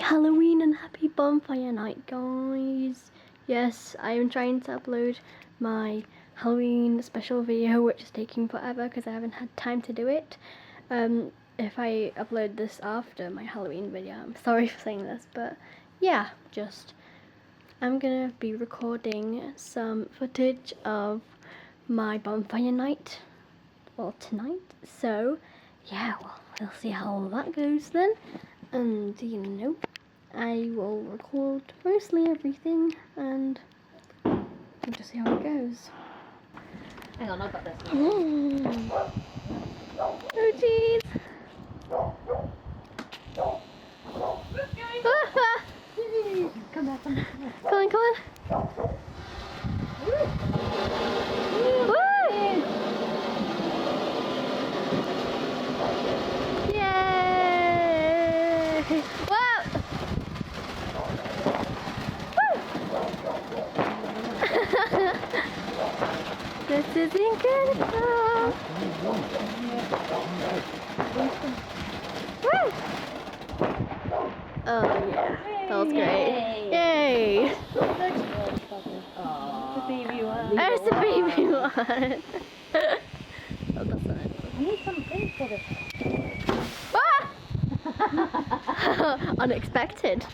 Halloween and happy bonfire night, guys. Yes, I am trying to upload my Halloween special video, which is taking forever because I haven't had time to do it. If I upload this after my Halloween video, I'm sorry for saying this, but yeah, I'm gonna be recording some footage of my bonfire night, well, tonight. So yeah, well, we'll see how all that goes then. And you know, I will record mostly everything and we'll just see how it goes. Hang on, I've got this. Oh jeez. Come back, come back, come back. Come on, come on. Woo! Yay! Whoa! This is incredible! Woo! Oh yeah, that was great. Yay! The baby one. There's the baby one. Oh, that's not it. We need some ink for this. Ah! Unexpected.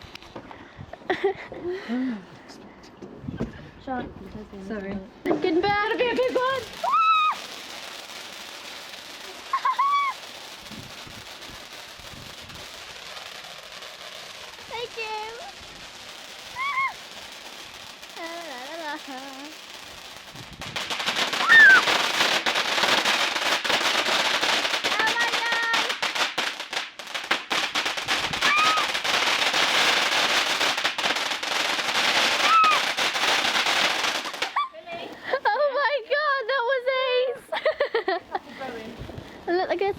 Sean, sorry. Good bad to be a big one. Thank you.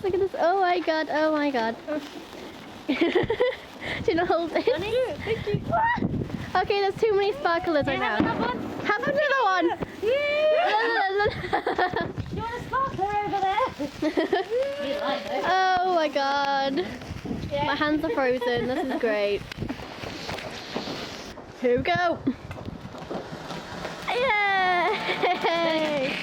Look at this. Oh my god, oh my god. Do you not hold it? Thank you. Okay, there's too many sparklers right now. Have another one. You want a sparkler over there? Oh my god. Yeah. My hands are frozen. This is great. Here we go. Yay!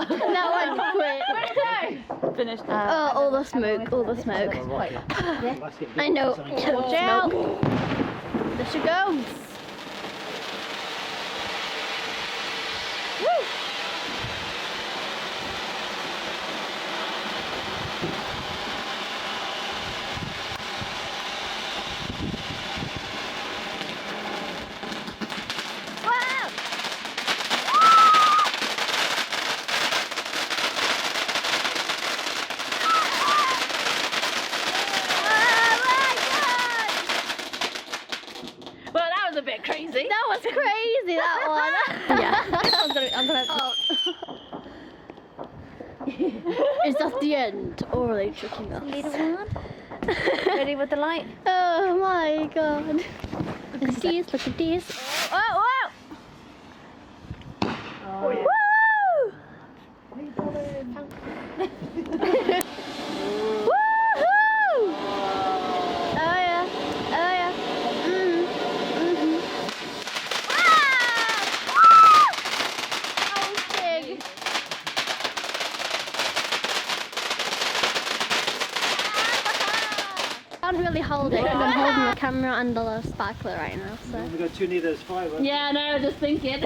That one quit. Finished. Oh, all the smoke, all the smoke. I know. Watch out. There she goes. Woo! A bit crazy. That was crazy, that one. Yeah. I'm gonna. Oh. Is that the end? Or are they tricking us? Little one. Ready with the light? Oh my god. Look at this, look at this. Oh, wow! Oh, yeah. Woo! I can't really hold it because I'm holding the camera and the sparkler right now. So. We've got two needles, five. Yeah, no, just thinking.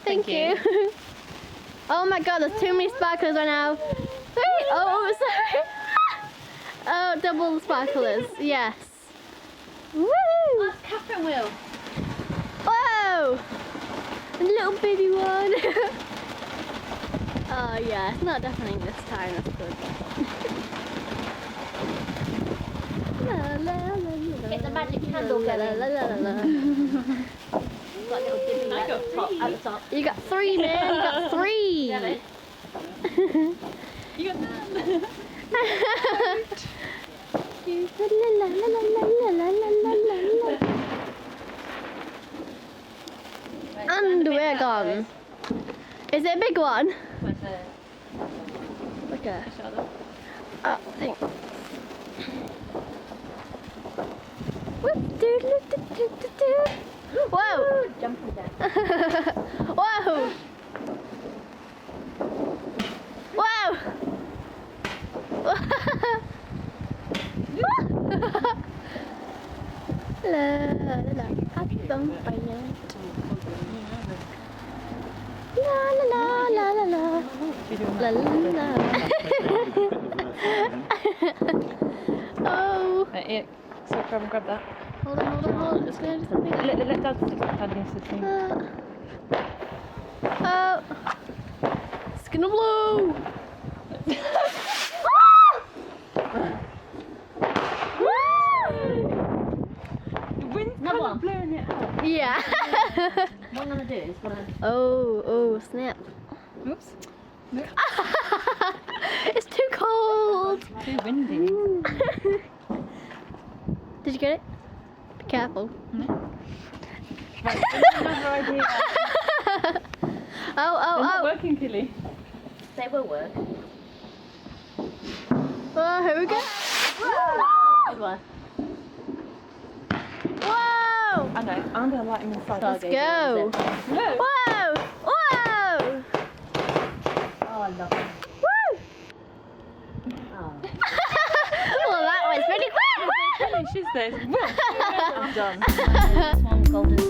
Thank you. Oh my god, there's too many sparklers right now. Wait, oh, sorry. Oh, double sparklers, yes. Woo! That's Catherine wheel. Whoa! A little baby one. Oh yeah, it's not deafening this time, that's good. La, la, la, la, Get the magic candle going. la, la, la, la. Got a little dimmy at the top. You got three, man, you got three! Get it? You got none. And we're gone. Is it a big one? Where's the Like a shadow? thing. Whoop, doo, doo, doo, doo, doo, doo. Whoa! Jumping down. Whoa! Whoa! La la la, happy bonfire night. La la la la la la. La la la. Oh. Right, so grab that. Hold on. It's gonna do something. Let Dad stick Dad against the thing. Oh. It's gonna blow. The wind's kind of blowing it out. Yeah. What I'm gonna do is Oh, snap. Oops. It's too cold. Too windy. Did you get it? Be careful. Right, another idea. They're not working, Killy. They will work. Oh, here we go. Good one. Whoa! I know. I'm gonna light him inside. Let's go. No. Whoa! Whoa! Oh, I love it. Woo! Oh. Well, that was pretty quick. Finish, is this? I'm done. One golden.